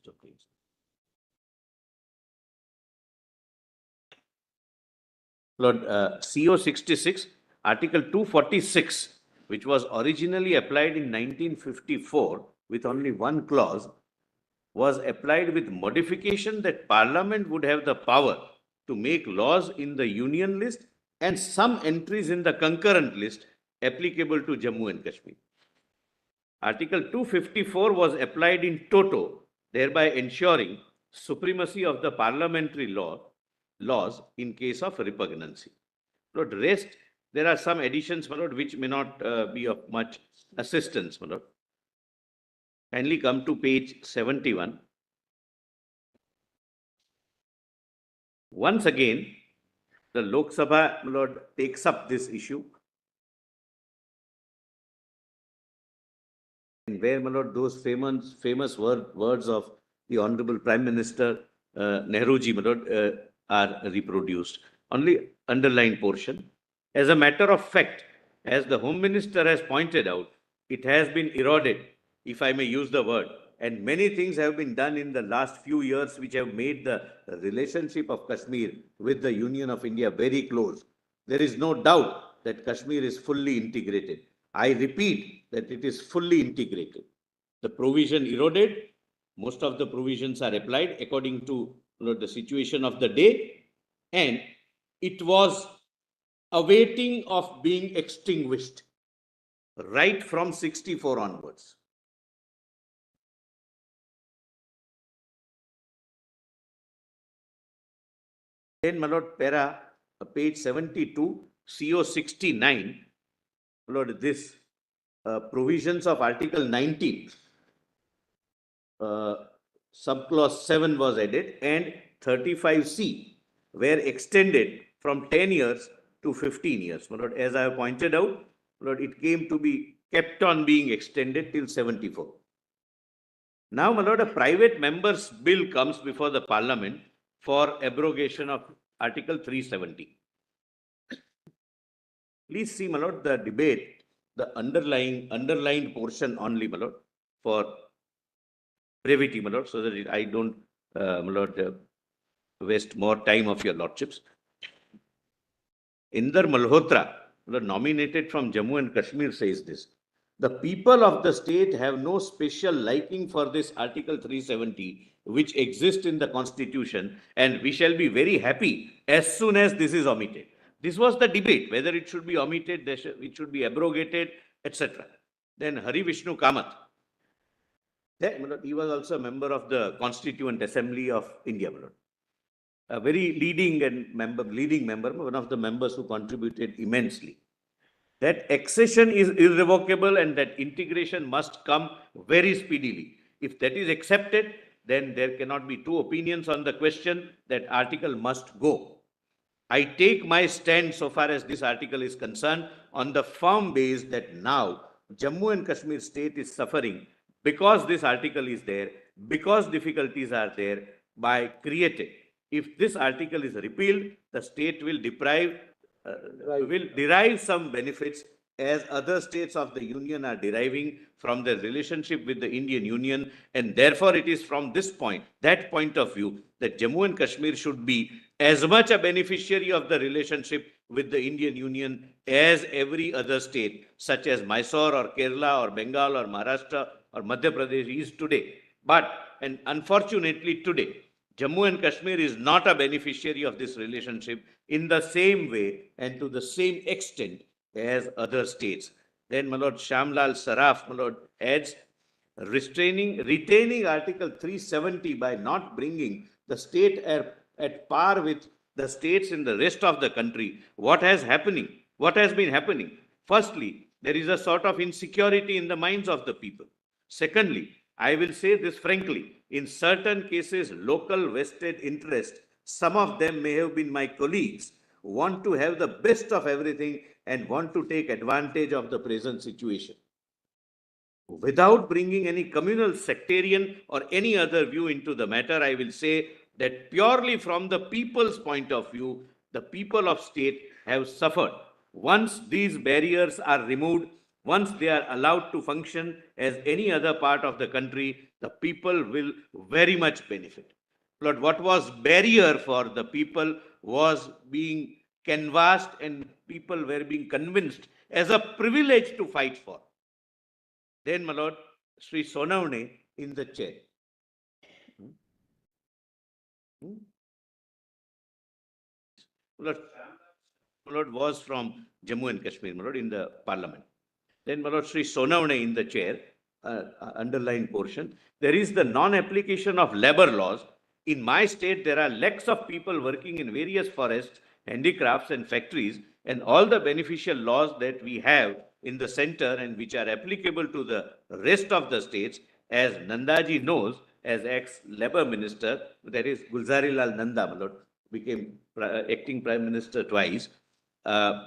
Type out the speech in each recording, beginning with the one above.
Just a page. Lord, CO 66, Article 246, which was originally applied in 1954 with only one clause, was applied with modification that Parliament would have the power to make laws in the Union list and some entries in the concurrent list applicable to Jammu and Kashmir. Article 254 was applied in toto, thereby ensuring supremacy of the parliamentary laws in case of repugnancy. Lord, rest, there are some additions, my lord, which may not be of much assistance, my lord. Kindly come to page 71. Once again, the Lok Sabha, my lord, takes up this issue. And where, my lord, those famous words of the Honorable Prime Minister Nehruji, my lord, are reproduced. Only underlined portion. As a matter of fact, as the Home Minister has pointed out, it has been eroded, if I may use the word, and many things have been done in the last few years which have made the relationship of Kashmir with the Union of India very close. There is no doubt that Kashmir is fully integrated. I repeat that it is fully integrated. The provision eroded. Most of the provisions are applied according to the situation of the day, and it was awaiting of being extinguished right from 64 onwards. Then, my lord, page 72, CO 69, my lord, this provisions of Article 19, subclause 7 was added, and 35C were extended from 10 years to 15 years. My lord, as I have pointed out, my lord, it came to be kept on being extended till 74. Now, my lord, a private member's bill comes before the Parliament for abrogation of Article 370. Please see, my lord, the debate, the underlined portion only, my lord, for brevity, my lord, so that I don't, my lord, waste more time of your lordships. Inder Malhotra, nominated from Jammu and Kashmir, says this: the people of the state have no special liking for this Article 370, which exists in the Constitution, and we shall be very happy as soon as this is omitted. This was the debate, whether it should be omitted, it should be abrogated, etc. Then Hari Vishnu Kamath, he was also a member of the Constituent Assembly of India, a very leading member, one of the members who contributed immensely. That accession is irrevocable and that integration must come very speedily. If that is accepted, then there cannot be two opinions on the question. That article must go. I take my stand so far as this article is concerned on the firm base that now Jammu and Kashmir state is suffering because this article is there, because difficulties are there by created. If this article is repealed, the state will derive some benefits as other states of the Union are deriving from their relationship with the Indian Union. And therefore, it is from that point of view, that Jammu and Kashmir should be as much a beneficiary of the relationship with the Indian Union as every other state, such as Mysore or Kerala or Bengal or Maharashtra or Madhya Pradesh is today. But, and unfortunately today, Jammu and Kashmir is not a beneficiary of this relationship in the same way and to the same extent as other states. Then, my lord, Shamlal Saraf, my lord, adds, retaining Article 370 by not bringing the state at par with the states in the rest of the country. What has been happening? Firstly, there is a sort of insecurity in the minds of the people. Secondly, I will say this frankly, in certain cases, local vested interest, some of them may have been my colleagues, want to have the best of everything and want to take advantage of the present situation. Without bringing any communal, sectarian or any other view into the matter, I will say that purely from the people's point of view, the people of state have suffered. Once these barriers are removed, once they are allowed to function as any other part of the country, the people will very much benefit. But what was barrier for the people was being canvassed and people were being convinced as a privilege to fight for. Then, my lord, Sri Sonavane in the chair. My lord was from Jammu and Kashmir, my lord, in the parliament. Then, my lord, Sri Sonavane in the chair, underlined portion. There is the non-application of labor laws. In my state, there are lakhs of people working in various forests, handicrafts and factories, and all the beneficial laws that we have in the center and which are applicable to the rest of the states, as Nandaji knows, as ex-labor minister, that is Gulzari Lal Nanda, my lord, became acting prime minister twice,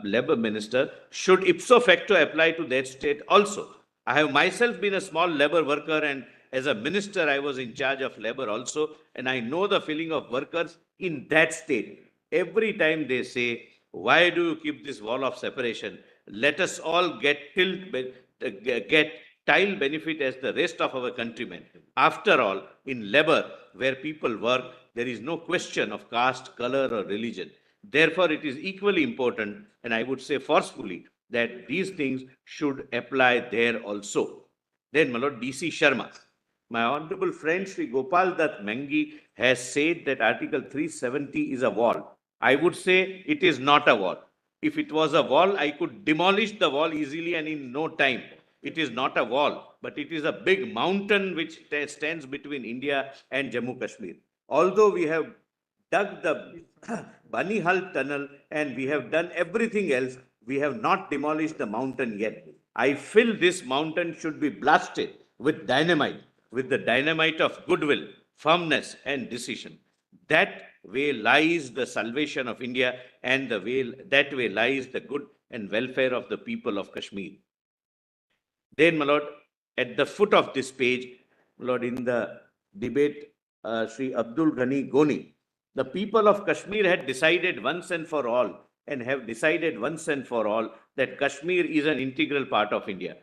labor minister, should ipso facto apply to that state also. I have myself been a small labor worker, and as a minister, I was in charge of labor also, and I know the feeling of workers in that state. Every time they say, why do you keep this wall of separation? Let us all get tile benefit as the rest of our countrymen. After all, in labor, where people work, there is no question of caste, color, or religion. Therefore, it is equally important, and I would say forcefully, that these things should apply there also. Then, my lord, D.C. Sharma, my honorable friend Sri Gopal Dutt Mangi has said that Article 370 is a wall. I would say it is not a wall. If it was a wall, I could demolish the wall easily and in no time. It is not a wall, but it is a big mountain which stands between India and Jammu Kashmir. Although we have dug the Bani Hal tunnel and we have done everything else, we have not demolished the mountain yet. I feel this mountain should be blasted with dynamite, with the dynamite of goodwill, firmness, and decision. That way lies the salvation of India, and that way lies the good and welfare of the people of Kashmir. Then, my lord, at the foot of this page, my lord, in the debate, Sri Abdul Ghani Goni, the people of Kashmir had decided once and for all, and have decided once and for all, that Kashmir is an integral part of India.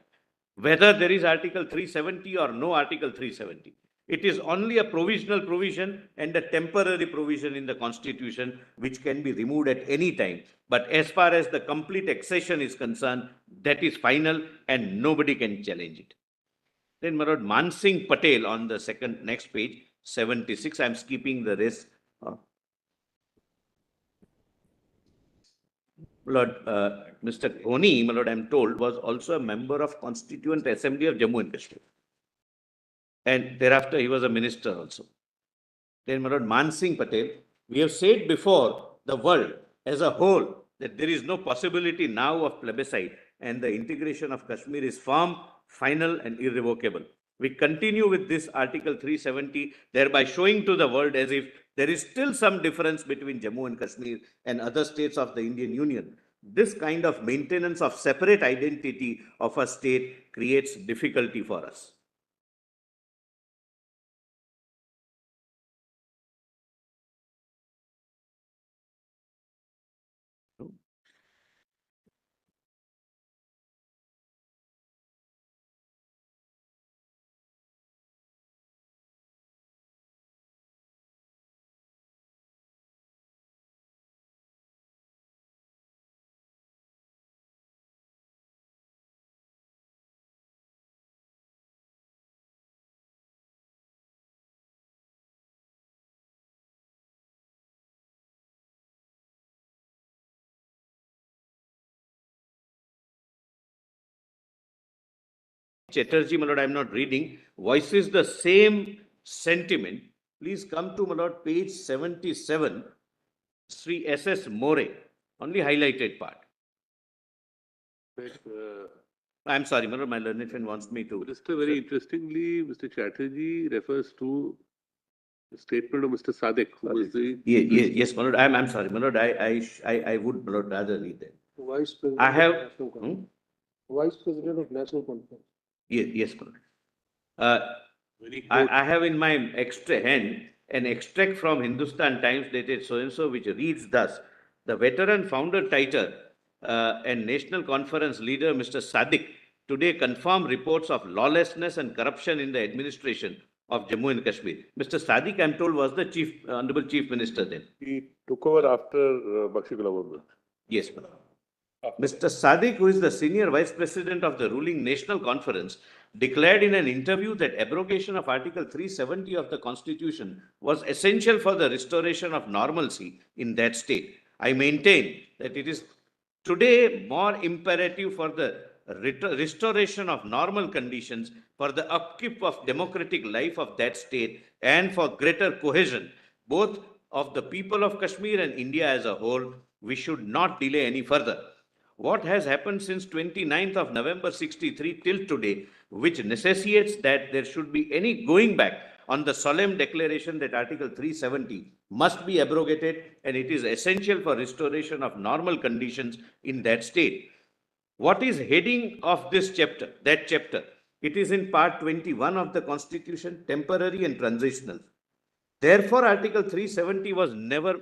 Whether there is Article 370 or no Article 370, it is only a provisional provision and a temporary provision in the Constitution which can be removed at any time. But as far as the complete accession is concerned, that is final and nobody can challenge it. Then, my lord, Mansingh Patel on the next page, 76. I am skipping the rest. Lord, Mr. Koni, my lord, I am told, was also a member of Constituent Assembly of Jammu and Kashmir. And thereafter, he was a minister also. Then, my lord, Mansingh Patel, we have said before the world as a whole that there is no possibility now of plebiscite, and the integration of Kashmir is firm, final, and irrevocable. We continue with this Article 370, thereby showing to the world as if there is still some difference between Jammu and Kashmir and other states of the Indian Union. This kind of maintenance of separate identity of a state creates difficulty for us. Chatterjee, my lord, I am not reading, voices the same sentiment. Please come to, my lord, page 77, Sri S.S. More, only highlighted part. I'm sorry, my lord, my learned friend wants me to. Minister, very interestingly, Mr. Chatterjee refers to the statement of Mr. Sadiq, who was the... Yes, my lord, I'm sorry, my lord, I would, my lord, rather read that. Vice President I have, of National Conference. Vice President of National Conference. yes, my lord. I have in my hand an extract from Hindustan Times dated so-and-so, which reads thus: the veteran founder Titor and National Conference leader Mr. Sadiq today confirmed reports of lawlessness and corruption in the administration of Jammu and Kashmir. Mr. Sadiq, I'm told, was the Honorable Chief Minister then. He took over after Bakshi government. Yes, madam. Mr. Sadiq, who is the senior vice president of the ruling National Conference, declared in an interview that abrogation of Article 370 of the Constitution was essential for the restoration of normalcy in that state. I maintain that it is today more imperative for the restoration of normal conditions, for the upkeep of democratic life of that state, and for greater cohesion, both of the people of Kashmir and India as a whole. We should not delay any further. What has happened since 29th of November 63 till today, which necessitates that there should be any going back on the solemn declaration that Article 370 must be abrogated, and it is essential for restoration of normal conditions in that state. What is heading of this chapter, that chapter? It is in part 21 of the Constitution, temporary and transitional. Therefore, Article 370 was never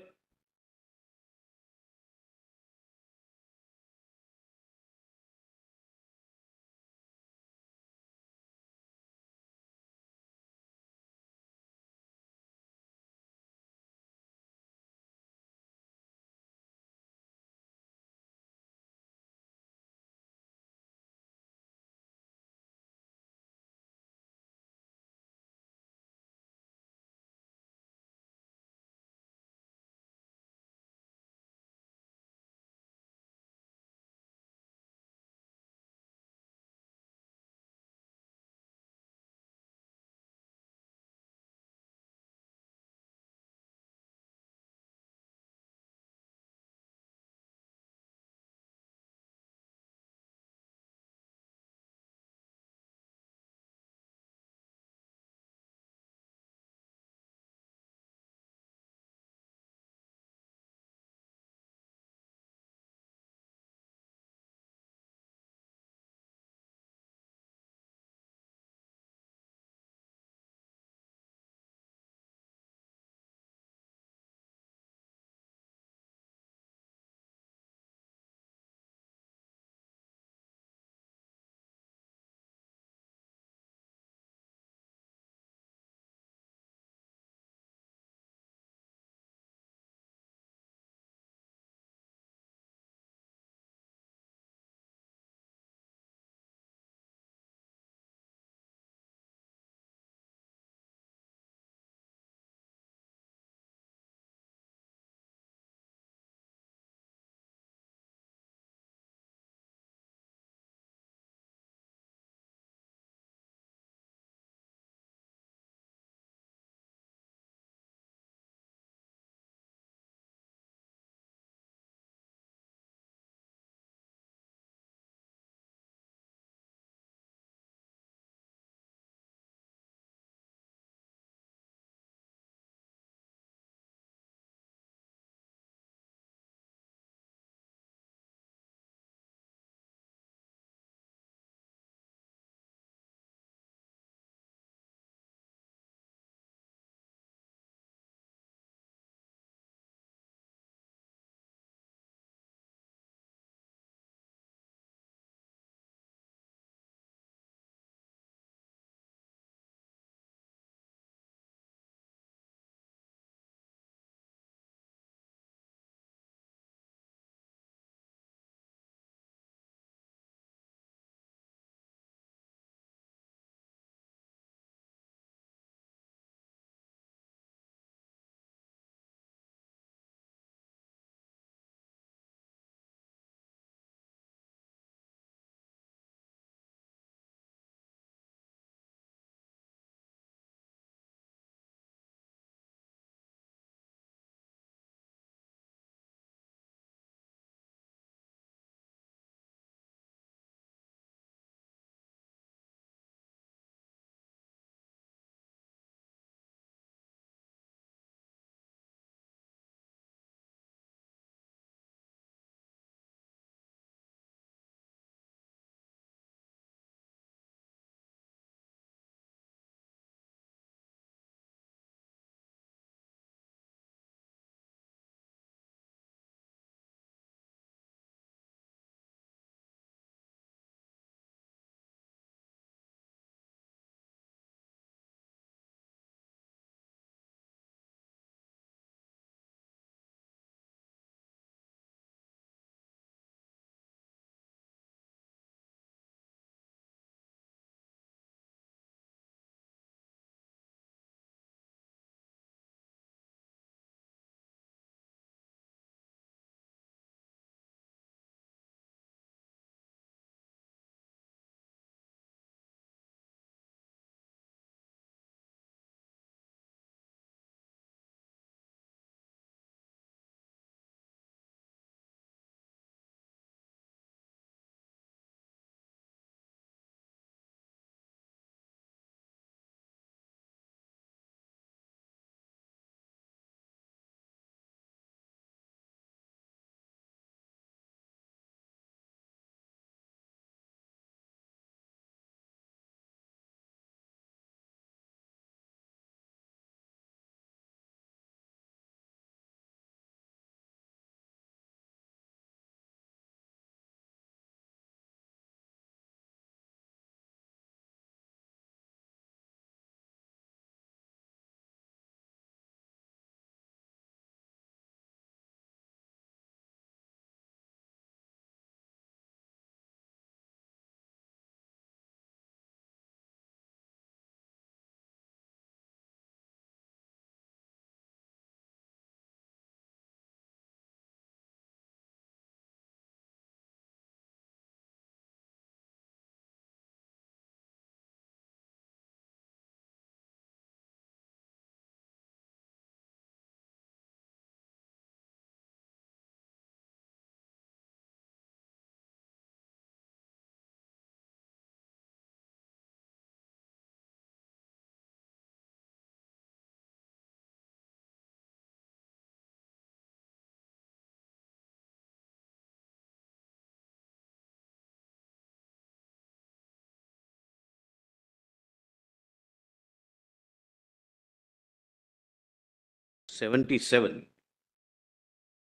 77,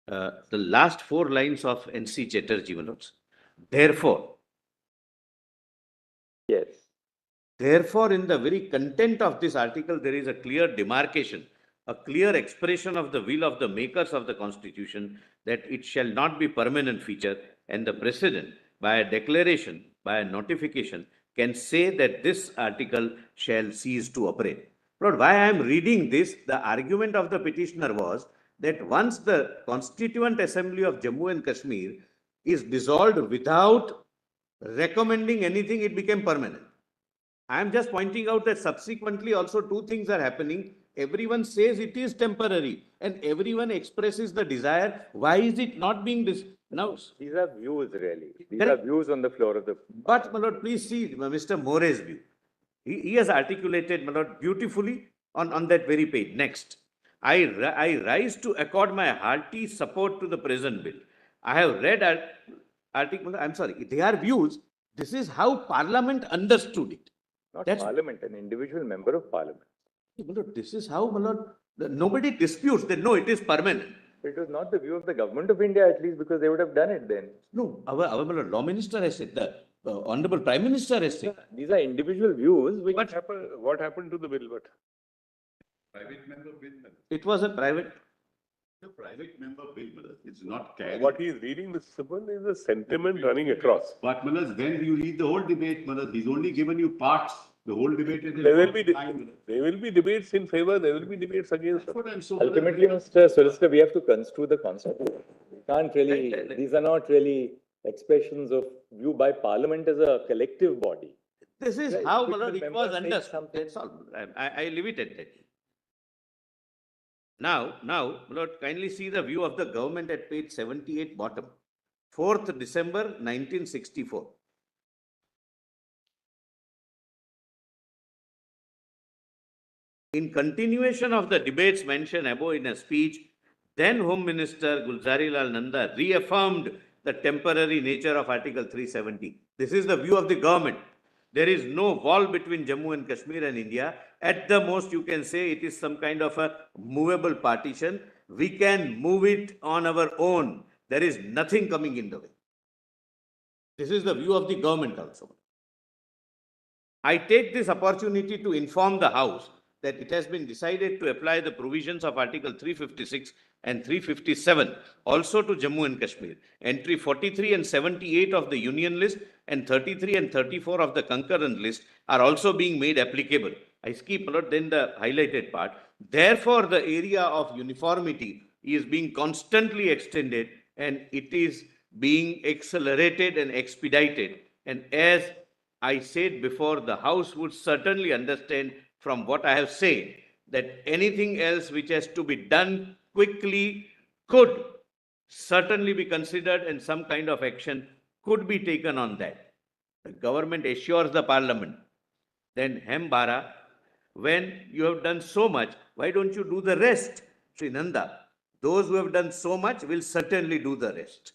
the last four lines of N.C. Chatterjee, my lords. Therefore, Yes. therefore, in the very content of this article, there is a clear demarcation, a clear expression of the will of the makers of the Constitution that it shall not be permanent feature, and the President, by a declaration, by a notification, can say that this article shall cease to operate. Lord, why I am reading this, the argument of the petitioner was that once the Constituent Assembly of Jammu and Kashmir is dissolved without recommending anything, it became permanent. I am just pointing out that subsequently also two things are happening. Everyone says it is temporary and everyone expresses the desire. Why is it not being now? These are views really. These Correct. are views on the floor of the. But, my lord, please see Mr. More's view. He has articulated, my lord, beautifully on that very page. Next, I rise to accord my hearty support to the present bill. I have read article, I'm sorry, they are views. This is how Parliament understood it. Not That's- Parliament, an individual member of Parliament. My lord, this is how, my lord, nobody disputes that no, it is permanent. It was not the view of the government of India at least because they would have done it then. No, our my lord, law minister has said, the honorable prime minister has said. These are individual views which. What happened to the bill, but? Private member bill, madam. It was a private. The private member bill, madam. It's not carried. What he is reading, Mr. Subban, is a sentiment running across. But madam, when you read the whole debate, madam, he's only given you parts. The whole debate is. There will be, Fine, madam. there will be debates in favor, there will be debates against. That's what I'm so. Ultimately, Mr. Solicitor, we have to construe the constitution. We can't really, these are not really expressions of view by Parliament as a collective body. This is Right, how, my because lord, it members was say understood. something. That's all. I leave it at that. Now, my lord, kindly see the view of the government at page 78 bottom. 4th December 1964. In continuation of the debates mentioned above in a speech, then Home Minister Gulzari Lal Nanda reaffirmed the temporary nature of Article 370. This is the view of the government. There is no wall between Jammu and Kashmir and India. At the most, you can say it is some kind of a movable partition. We can move it on our own. There is nothing coming in the way. This is the view of the government also. I take this opportunity to inform the House that it has been decided to apply the provisions of Article 356 and 357 also to Jammu and Kashmir. Entry 43 and 78 of the Union list and 33 and 34 of the concurrent list are also being made applicable. I skip a lot, then the highlighted part. Therefore, the area of uniformity is being constantly extended and it is being accelerated and expedited. And as I said before, the House would certainly understand from what I have said that anything else which has to be done quickly could certainly be considered and some kind of action could be taken on that. The government assures the Parliament. Then Hembara, when you have done so much, why don't you do the rest? Sri Nanda, those who have done so much will certainly do the rest.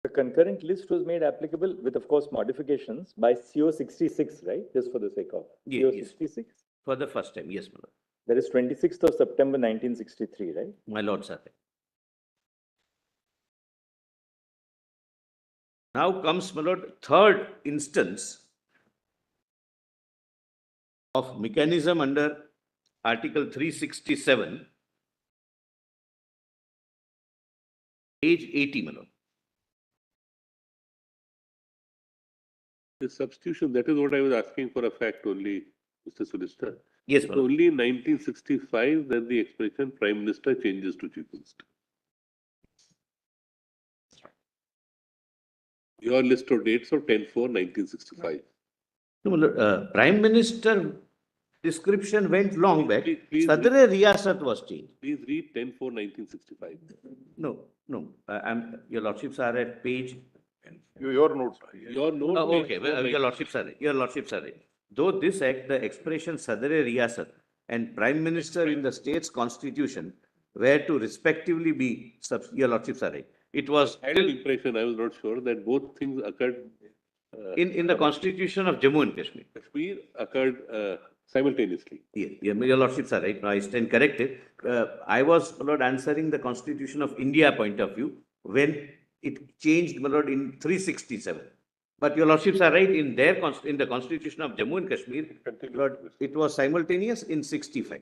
The concurrent list was made applicable with, of course, modifications by CO 66, right? Just for the sake of Yes, CO yes. 66. For the first time, yes, my lord. That is 26th of September 1963, right? My lord, sir. Now comes, my lord, third instance of mechanism under Article 367, page 80, my lord. The substitution, that is what I was asking for a fact only, Mr. Solicitor. Yes, It's my lord. only in 1965 that the expression Prime Minister changes to Chief Minister. Your list of dates of 10/4/1965. No, my lord, Prime Minister description went long back. Please Sadre Riyasat was changed. Please read 10/4/1965. No, your lordships are at page. Your note. Your note. Okay, well, your lordships are right. Though this act, the expression Sadre Riyasat and Prime Minister in the state's constitution were to respectively be, your lordships are right. It was I had an impression, I was not sure, that both things occurred. in the constitution of Jammu and Kashmir. Kashmir occurred simultaneously. Your lordships are right. Now I stand corrected. I was, my lord, answering the Constitution of India point of view when it changed, my lord, in 367. But your lordships are right, in their, in the Constitution of Jammu and Kashmir, Lord, it was simultaneous in 65.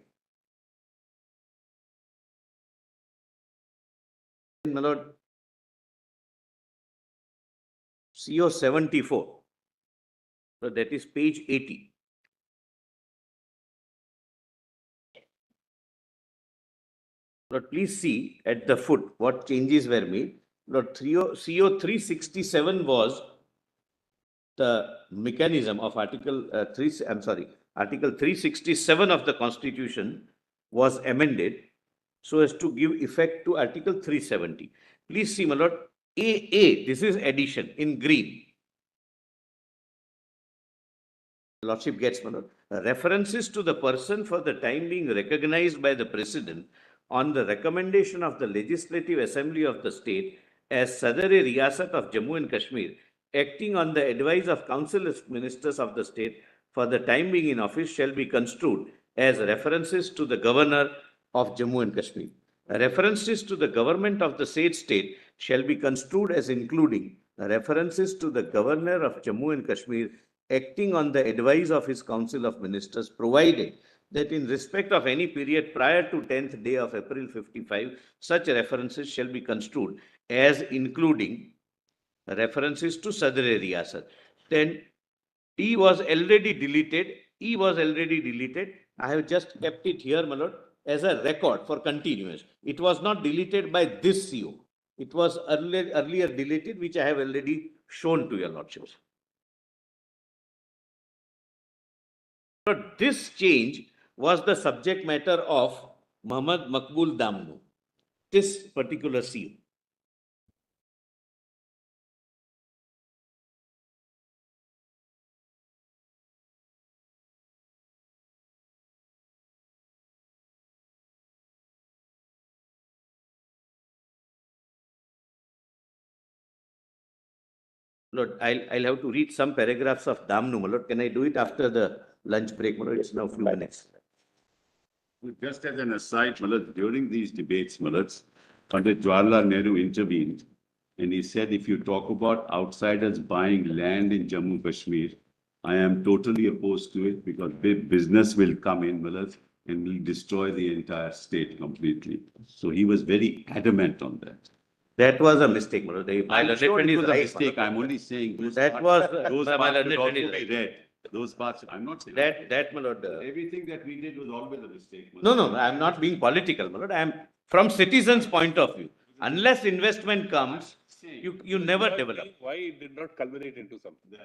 My lord, CO 74. So that is page 80. Lord, please see at the foot what changes were made. Lord, CO 367 was the mechanism of Article Article 367 of the Constitution was amended so as to give effect to Article 370. Please see, my lord, AA, this is addition in green. Lordship gets, my lord. References to the person for the time being recognized by the President on the recommendation of the Legislative Assembly of the state as Sadr-e-Riyasat of Jammu and Kashmir, acting on the advice of Council of Ministers of the state for the time being in office, shall be construed as references to the Governor of Jammu and Kashmir. References to the government of the said state shall be construed as including references to the Governor of Jammu and Kashmir acting on the advice of his Council of Ministers, provided that in respect of any period prior to 10th day of April 55, such references shall be construed as including references to Sadr-e-Riyasat. Then E was already deleted. E was already deleted. I have just kept it here, my lord, as a record for continuous. It was not deleted by this CO. It was earlier deleted, which I have already shown to your lordships. But this change was the subject matter of Muhammad Maqbul Damnu, this particular CO. Lord, I'll have to read some paragraphs of Damnu, my lord. Can I do it after the lunch break, my lord? It's now a few minutes. Just as an aside, Malad, during these debates, Malad, Pandit Jawaharlal Nehru intervened and he said, if you talk about outsiders buying land in Jammu Kashmir, I am totally opposed to it because big business will come in, Malad, and will destroy the entire state completely. So he was very adamant on that. That was a mistake, my lord. My I'm learned sure friend it is was a right, mistake. my lord. I'm only saying those That parts- was, those my parts learned should friend also is be right. read. Those parts, I'm not saying. That, my lord. Everything that we did was always a mistake. Malad. No, I'm not being political, my lord. I'm from citizens' point of view. Unless investment comes, you never develop. Why it did not culminate into something?